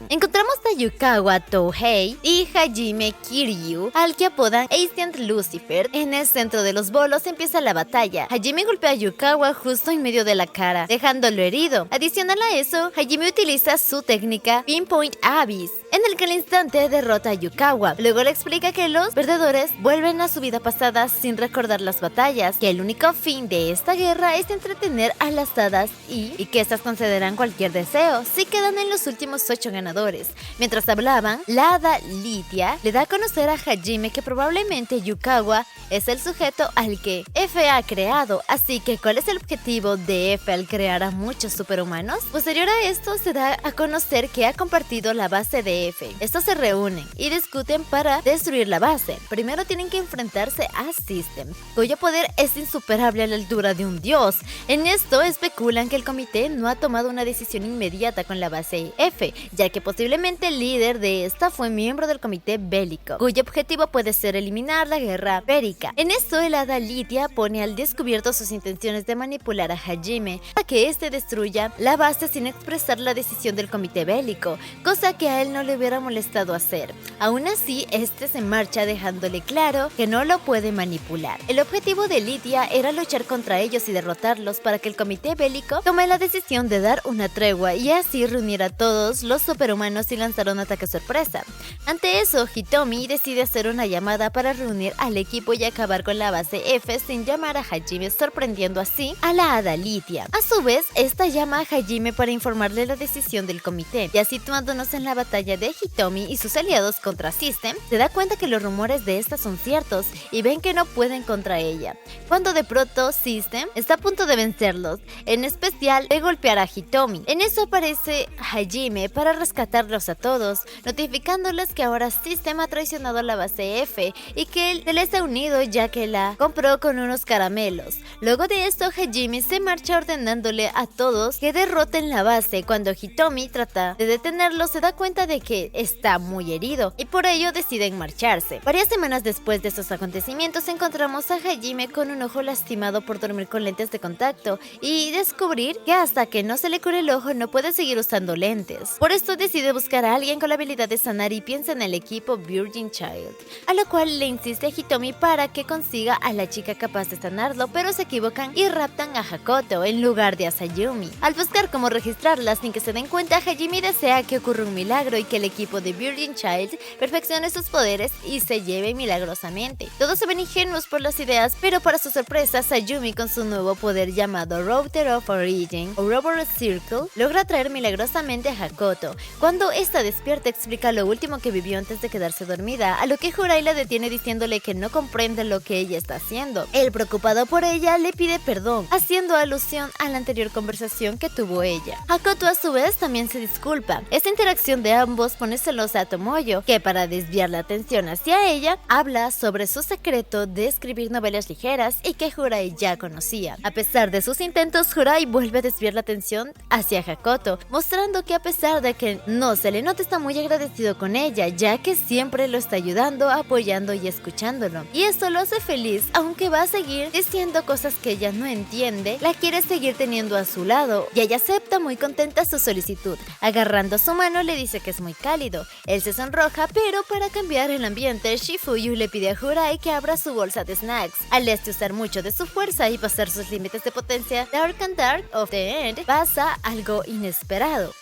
Encontramos a Yukawa Touhei y Hajime Kiryu, al que apodan Ancient Lucifer. En el centro de los bolos empieza la batalla. Hajime golpea a Yukawa justo en medio de la cara, dejándolo herido. Adicional a eso, Hajime utiliza su técnica Pinpoint Abyss, en el que al instante derrota a Yukawa. Luego le explica que los perdedores vuelven a su vida pasada sin recordar las batallas, que el único fin de esta guerra es entretener a las hadas y que estas concederán cualquier deseo si quedan en los últimos 8 ganadores. Mientras hablaban, la hada Lidia le da a conocer a Hajime que probablemente Yukawa es el sujeto al que F ha creado. Así que, ¿cuál es el objetivo de F al crear a muchos superhumanos? Posterior a esto, se da a conocer que ha compartido la base de F. Estos se reúnen y discuten para destruir la base. Primero tienen que enfrentarse a System, cuyo poder es insuperable a la altura de un dios. En esto especulan que el comité no ha tomado una decisión inmediata con la base F, ya que posiblemente el líder de esta fue miembro del comité bélico, cuyo objetivo puede ser eliminar la guerra bélica. En esto, el hada Lidia pone al descubierto sus intenciones de manipular a Hajime para que éste destruya la base sin expresar la decisión del comité bélico, cosa que a él no le hubiera molestado hacer. Aún así, este se marcha dejándole claro que no lo puede manipular. El objetivo de Lidia era luchar contra ellos y derrotarlos para que el comité bélico tome la decisión de dar una tregua y así reunir a todos los superhumanos y lanzar un ataque sorpresa. Ante eso, Hitomi decide hacer una llamada para reunir al equipo y acabar con la base F sin llamar a Hajime, sorprendiendo así a la hada Lidia. A su vez, esta llama a Hajime para informarle la decisión del comité. Ya situándonos en la batalla de Hitomi y sus aliados contra System, se da cuenta que los rumores de esta son ciertos y ven que no pueden contra ella, cuando de pronto System está a punto de vencerlos, en especial de golpear a Hitomi. En eso aparece Hajime para rescatar rescatarlos a todos, notificándoles que ahora System ha traicionado a la base F y que él se les ha unido ya que la compró con unos caramelos. Luego de esto, Hajime se marcha ordenándole a todos que derroten la base. Cuando Hitomi trata de detenerlo, se da cuenta de que está muy herido y por ello deciden marcharse. Varias semanas después de estos acontecimientos encontramos a Hajime con un ojo lastimado por dormir con lentes de contacto y descubrir que hasta que no se le cure el ojo no puede seguir usando lentes. Por esto decide buscar a alguien con la habilidad de sanar y piensa en el equipo Virgin Child, a lo cual le insiste a Hitomi para que consiga a la chica capaz de sanarlo, pero se equivocan y raptan a Hakoto en lugar de a Sayumi. Al buscar cómo registrarla sin que se den cuenta, Hajime desea que ocurra un milagro y que el equipo de Virgin Child perfeccione sus poderes y se lleve milagrosamente. Todos se ven ingenuos por las ideas, pero para su sorpresa, Sayumi con su nuevo poder llamado Router of Origin o Robot Circle logra traer milagrosamente a Hakoto. Cuando esta despierta, explica lo último que vivió antes de quedarse dormida, a lo que Jurai la detiene diciéndole que no comprende lo que ella está haciendo. Él, preocupado por ella, le pide perdón, haciendo alusión a la anterior conversación que tuvo ella. Hakoto a su vez también se disculpa. Esta interacción de ambos pone celosa a Tomoyo, que para desviar la atención hacia ella, habla sobre su secreto de escribir novelas ligeras y que Jurai ya conocía. A pesar de sus intentos, Jurai vuelve a desviar la atención hacia Hakoto, mostrando que a pesar de que no se le nota, está muy agradecido con ella, ya que siempre lo está ayudando, apoyando y escuchándolo. Y esto lo hace feliz, aunque va a seguir diciendo cosas que ella no entiende, la quiere seguir teniendo a su lado, y ella acepta muy contenta su solicitud. Agarrando su mano le dice que es muy cálido. Él se sonroja, pero para cambiar el ambiente, Shifuyu le pide a Jurai que abra su bolsa de snacks. Al usar mucho de su fuerza y pasar sus límites de potencia, Dark and Dark of the End pasa algo inesperado.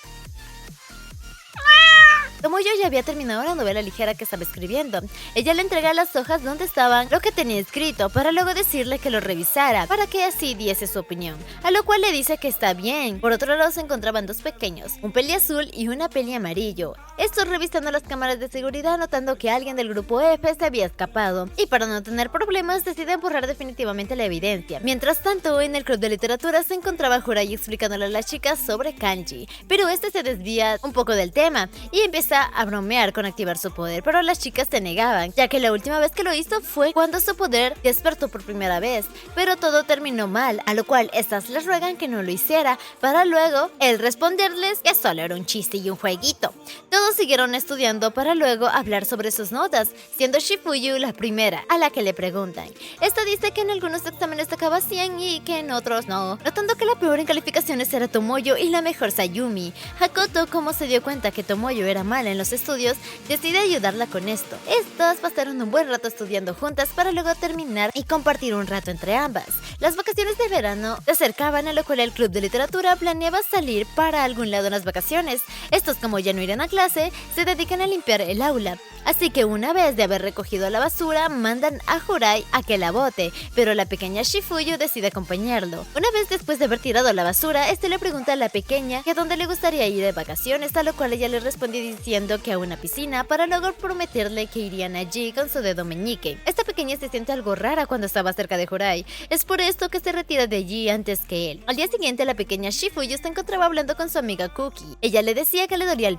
Tomoyo ya había terminado la novela ligera que estaba escribiendo. Ella le entrega las hojas donde estaban lo que tenía escrito para luego decirle que lo revisara, para que así diese su opinión, a lo cual le dice que está bien. Por otro lado se encontraban dos pequeños, un peli azul y una peli amarillo. Estos revisando las cámaras de seguridad notando que alguien del grupo F se había escapado, y para no tener problemas deciden borrar definitivamente la evidencia. Mientras tanto, en el club de literatura se encontraba Jurai explicándole a las chicas sobre kanji, pero este se desvía un poco del tema y empieza a bromear con activar su poder, pero las chicas se negaban, ya que la última vez que lo hizo fue cuando su poder despertó por primera vez, pero todo terminó mal, a lo cual estas les ruegan que no lo hiciera, para luego él responderles que solo era un chiste y un jueguito. Todos siguieron estudiando para luego hablar sobre sus notas, siendo Shifuyu la primera a la que le preguntan. Esta dice que en algunos exámenes sacaba 100 y que en otros no, notando que la peor en calificaciones era Tomoyo y la mejor Sayumi. Hakoto, como se dio cuenta que Tomoyo era mal en los estudios, decide ayudarla con esto. Estas pasaron un buen rato estudiando juntas para luego terminar y compartir un rato entre ambas. Las vacaciones de verano se acercaban, a lo cual el club de literatura planeaba salir para algún lado en las vacaciones. Estos, como ya no irán a clase, se dedican a limpiar el aula. Así que una vez de haber recogido la basura, mandan a Jurai a que la bote, pero la pequeña Shifuyu decide acompañarlo. Una vez después de haber tirado la basura, este le pregunta a la pequeña que a dónde le gustaría ir de vacaciones, a lo cual ella le responde diciendo que a una piscina, para luego prometerle que irían allí con su dedo meñique. Esta pequeña se siente algo rara cuando estaba cerca de Jurai, es por esto que se retira de allí antes que él. Al día siguiente, la pequeña Shifuyu se encontraba hablando con su amiga Cookie. Ella le decía que le dolía el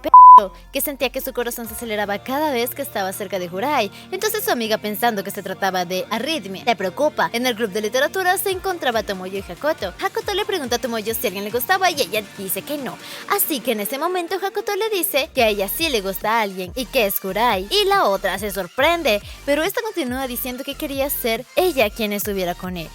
que sentía que su corazón se aceleraba cada vez que estaba cerca de Jurai. Entonces su amiga, pensando que se trataba de arritmia, se preocupa. En el club de literatura se encontraba Tomoyo y Hakoto. Hakoto le pregunta a Tomoyo si a alguien le gustaba y ella dice que no. Así que en ese momento Hakoto le dice que a ella sí le gusta a alguien y que es Jurai. Y la otra se sorprende, pero esta continúa diciendo que quería ser ella quien estuviera con él.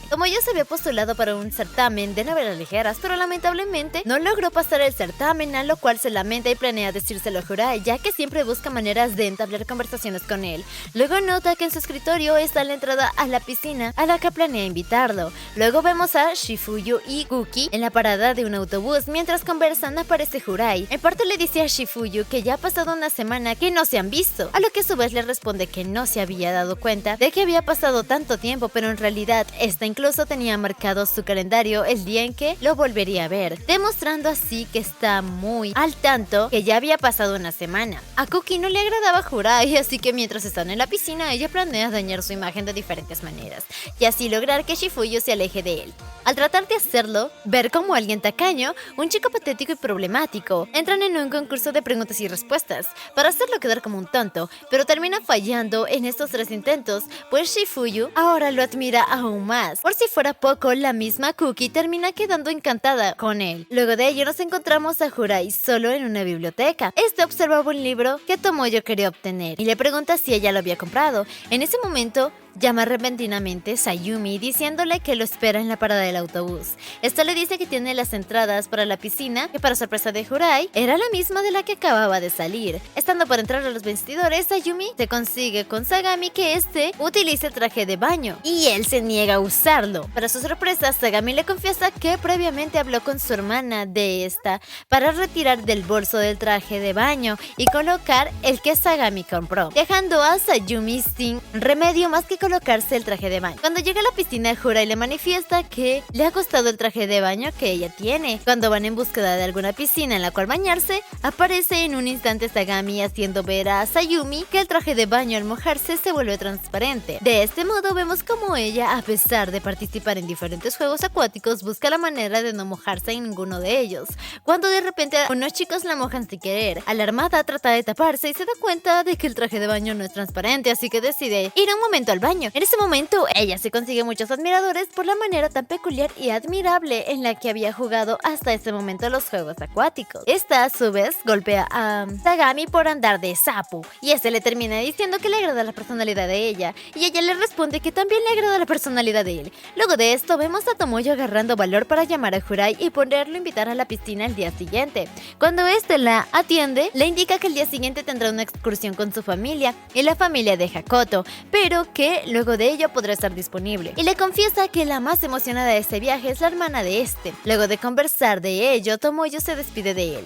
Tomoyo se había postulado para un certamen de novelas ligeras, pero lamentablemente no logró pasar el certamen, a lo cual se lamenta y planea decírselo a Jurai, ya que siempre busca maneras de entablar conversaciones con él. Luego nota que en su escritorio está la entrada a la piscina a la que planea invitarlo. Luego vemos a Shifuyu y Cookie en la parada de un autobús. Mientras conversan, aparece Jurai. En parte le dice a Shifuyu que ya ha pasado una semana que no se han visto, a lo que a su vez le responde que no se había dado cuenta de que había pasado tanto tiempo, pero en realidad está incluso tenía marcado su calendario el día en que lo volvería a ver, demostrando así que está muy al tanto que ya había pasado una semana. A Cookie no le agradaba Jurai, así que mientras están en la piscina ella planea dañar su imagen de diferentes maneras y así lograr que Shifuyu se aleje de él. Al tratar de hacerlo, ver como alguien tacaño, un chico patético y problemático, entran en un concurso de preguntas y respuestas para hacerlo quedar como un tonto, pero termina fallando en estos 3 intentos, pues Shifuyu ahora lo admira aún más. Por si fuera poco, la misma Cookie termina quedando encantada con él. Luego de ello nos encontramos a Jurai solo en una biblioteca. Este observaba un libro que Tomoyo quería obtener y le pregunta si ella lo había comprado. En ese momento, llama repentinamente Sayumi diciéndole que lo espera en la parada del autobús. Esta le dice que tiene las entradas para la piscina, que para sorpresa de Jurai, era la misma de la que acababa de salir. Estando por entrar a los vestidores, Sayumi se consigue con Sagami que este utilice el traje de baño y él se niega a usarlo. Para su sorpresa, Sagami le confiesa que previamente habló con su hermana de esta para retirar del bolso del traje de baño y colocar el que Sagami compró, dejando a Sayumi sin remedio más que colocarse el traje de baño. Cuando llega a la piscina, Jurai le manifiesta que le ha costado el traje de baño que ella tiene. Cuando van en búsqueda de alguna piscina en la cual bañarse, aparece en un instante Sagami haciendo ver a Sayumi que el traje de baño al mojarse se vuelve transparente. De este modo vemos como ella, a pesar de participar en diferentes juegos acuáticos, busca la manera de no mojarse en ninguno de ellos. Cuando de repente unos chicos la mojan sin querer, alarmada trata de taparse y se da cuenta de que el traje de baño no es transparente, así que decide ir un momento al baño. En ese momento, ella se consigue muchos admiradores por la manera tan peculiar y admirable en la que había jugado hasta ese momento los juegos acuáticos. Esta, a su vez, golpea a Sagami por andar de sapo, y este le termina diciendo que le agrada la personalidad de ella, y ella le responde que también le agrada la personalidad de él. Luego de esto, vemos a Tomoyo agarrando valor para llamar a Jurai y ponerlo a invitar a la piscina el día siguiente. Cuando este la atiende, le indica que el día siguiente tendrá una excursión con su familia y la familia de Hakoto, pero que luego de ello podrá estar disponible, y le confiesa que la más emocionada de ese viaje es la hermana de este. Luego de conversar de ello, Tomoyo se despide de él.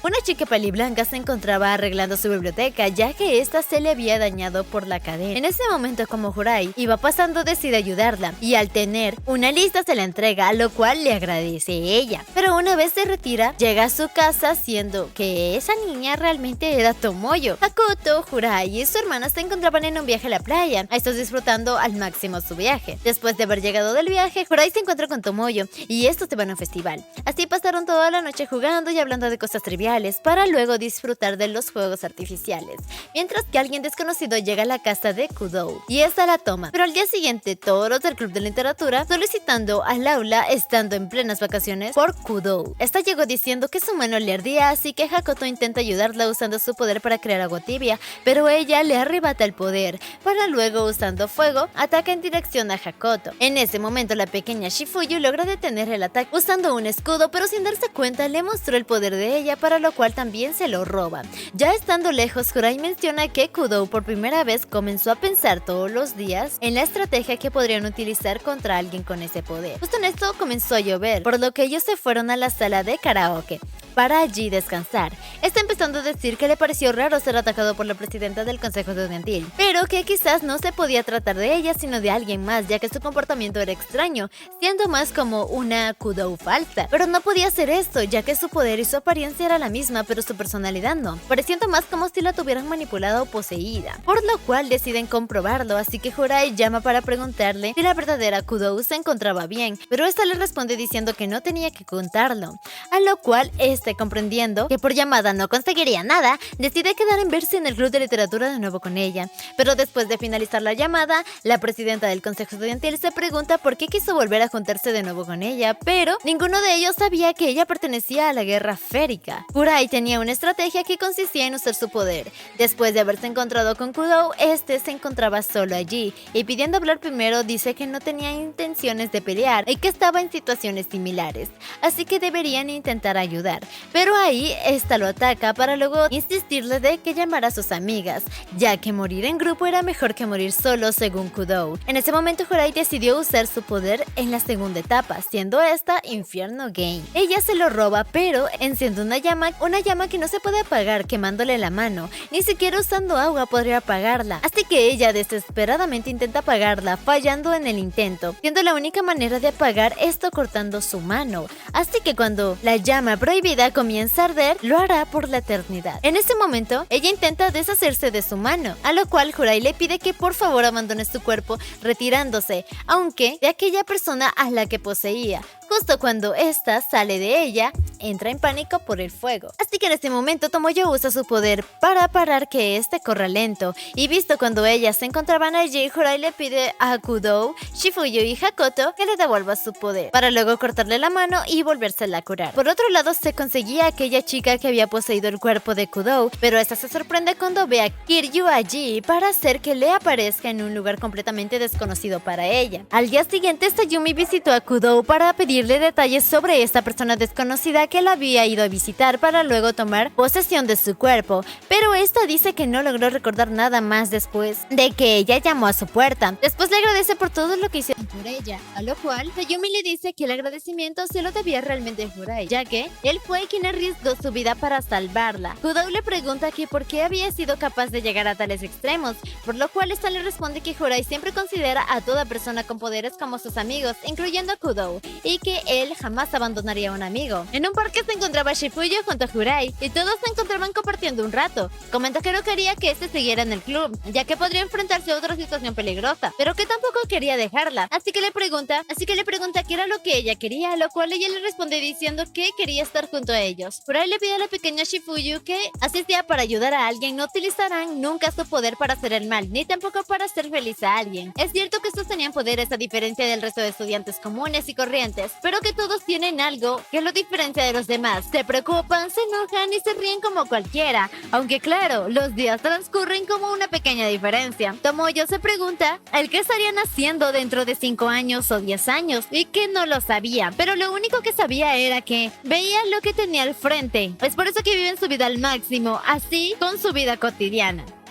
Una chica peliblanca se encontraba arreglando su biblioteca, ya que esta se le había dañado por la cadena. En ese momento, como Jurai iba pasando, decide ayudarla, y al tener una lista se la entrega, a lo cual le agradece ella. Pero una vez se retira, llega a su casa siendo que esa niña realmente era Tomoyo. Hakoto, Jurai y su hermana se encontraban en un viaje a la playa, estos disfrutando al máximo su viaje. Después de haber llegado del viaje, Jurai se encuentra con Tomoyo, y estos se van a un festival. Así pasaron toda la noche jugando y hablando de cosas triviales, para luego disfrutar de los fuegos artificiales, mientras que alguien desconocido llega a la casa de Kudou y esta la toma. Pero al día siguiente, todos los del club de literatura solicitando al aula estando en plenas vacaciones por Kudou. Esta llegó diciendo que su mano le ardía, así que Hakoto intenta ayudarla usando su poder para crear agua tibia, pero ella le arrebata el poder, para luego, usando fuego, ataca en dirección a Hakoto. En ese momento, la pequeña Shifuyu logra detener el ataque usando un escudo, pero sin darse cuenta le mostró el poder de ella, para lo cual también se lo roba. Ya estando lejos, Jurai menciona que Kudou por primera vez comenzó a pensar todos los días en la estrategia que podrían utilizar contra alguien con ese poder. Justo en esto comenzó a llover, por lo que ellos se fueron a la sala de karaoke para allí descansar. Está empezando a decir que le pareció raro ser atacado por la presidenta del consejo estudiantil, pero que quizás no se podía tratar de ella sino de alguien más, ya que su comportamiento era extraño, siendo más como una Kudou falsa. Pero no podía ser esto, ya que su poder y su apariencia era la misma, pero su personalidad no, pareciendo más como si la tuvieran manipulada o poseída, por lo cual deciden comprobarlo, así que Jurai llama para preguntarle si la verdadera Kudou se encontraba bien, pero esta le responde diciendo que no tenía que contarlo, a lo cual comprendiendo que por llamada no conseguiría nada, decide quedar en verse en el club de literatura de nuevo con ella. Pero después de finalizar la llamada, la presidenta del consejo estudiantil se pregunta por qué quiso volver a juntarse de nuevo con ella, pero ninguno de ellos sabía que ella pertenecía a la guerra férica. Jurai tenía una estrategia que consistía en usar su poder. Después de haberse encontrado con Kudou, este se encontraba solo allí, y pidiendo hablar primero dice que no tenía intenciones de pelear y que estaba en situaciones similares, así que deberían intentar ayudar. pero ahí esta lo ataca para luego insistirle de que llamara a sus amigas, ya que morir en grupo era mejor que morir solo según Kudou. En ese momento Jurai decidió usar su poder en la segunda etapa, siendo esta Infierno Game. Ella se lo roba, pero enciende una llama que no se puede apagar quemándole la mano, ni siquiera usando agua podría apagarla, así que ella desesperadamente intenta apagarla, fallando en el intento, siendo la única manera de apagar esto cortando su mano, así que cuando la llama prohibida comienza a arder, lo hará por la eternidad. En ese momento, ella intenta deshacerse de su mano, a lo cual Jurai le pide que por favor abandone su cuerpo, retirándose, aunque de aquella persona a la que poseía. Justo cuando ésta sale de ella, entra en pánico por el fuego. Así que en este momento Tomoyo usa su poder para parar que este corra lento, y visto cuando ellas se encontraban allí, Jurai le pide a Kudou, Shifuyu y Hakoto que le devuelva su poder, para luego cortarle la mano y volvérsela a curar. Por otro lado, se conseguía aquella chica que había poseído el cuerpo de Kudou, pero esta se sorprende cuando ve a Kiryu allí para hacer que le aparezca en un lugar completamente desconocido para ella. Al día siguiente, Sayumi visitó a Kudou para pedirle detalles sobre esta persona desconocida que la había ido a visitar para luego tomar posesión de su cuerpo, pero esta dice que no logró recordar nada más después de que ella llamó a su puerta. Después le agradece por todo lo que hicieron por ella, a lo cual Sayumi le dice que el agradecimiento se lo debía realmente a Jurai, ya que él fue quien arriesgó su vida para salvarla. Kudou le pregunta que por qué había sido capaz de llegar a tales extremos, por lo cual esta le responde que Jurai siempre considera a toda persona con poderes como sus amigos, incluyendo a Kudou, y que él jamás abandonaría a un amigo. En un parque se encontraba Shifuyu junto a Jurai, y todos se encontraban compartiendo un rato. Comenta que no quería que este siguiera en el club, ya que podría enfrentarse a otra situación peligrosa, pero que tampoco quería dejarla, así que le pregunta qué era lo que ella quería, a lo cual ella le responde diciendo que quería estar junto a ellos. Jurai le pide a la pequeña Shifuyu que, así sea para ayudar a alguien, no utilizarán nunca su poder para hacer el mal, ni tampoco para hacer feliz a alguien. Es cierto que estos tenían poderes a diferencia del resto de estudiantes comunes y corrientes, pero que todos tienen algo que lo diferencia de los demás. Se preocupan, se enojan y se ríen como cualquiera, aunque claro, los días transcurren como una pequeña diferencia. Tomoyo se pregunta el qué estarían haciendo dentro de 5 años o 10 años, y que no lo sabía, pero lo único que sabía era que veía lo que tenía al frente. Es por eso que viven su vida al máximo, así con su vida cotidiana.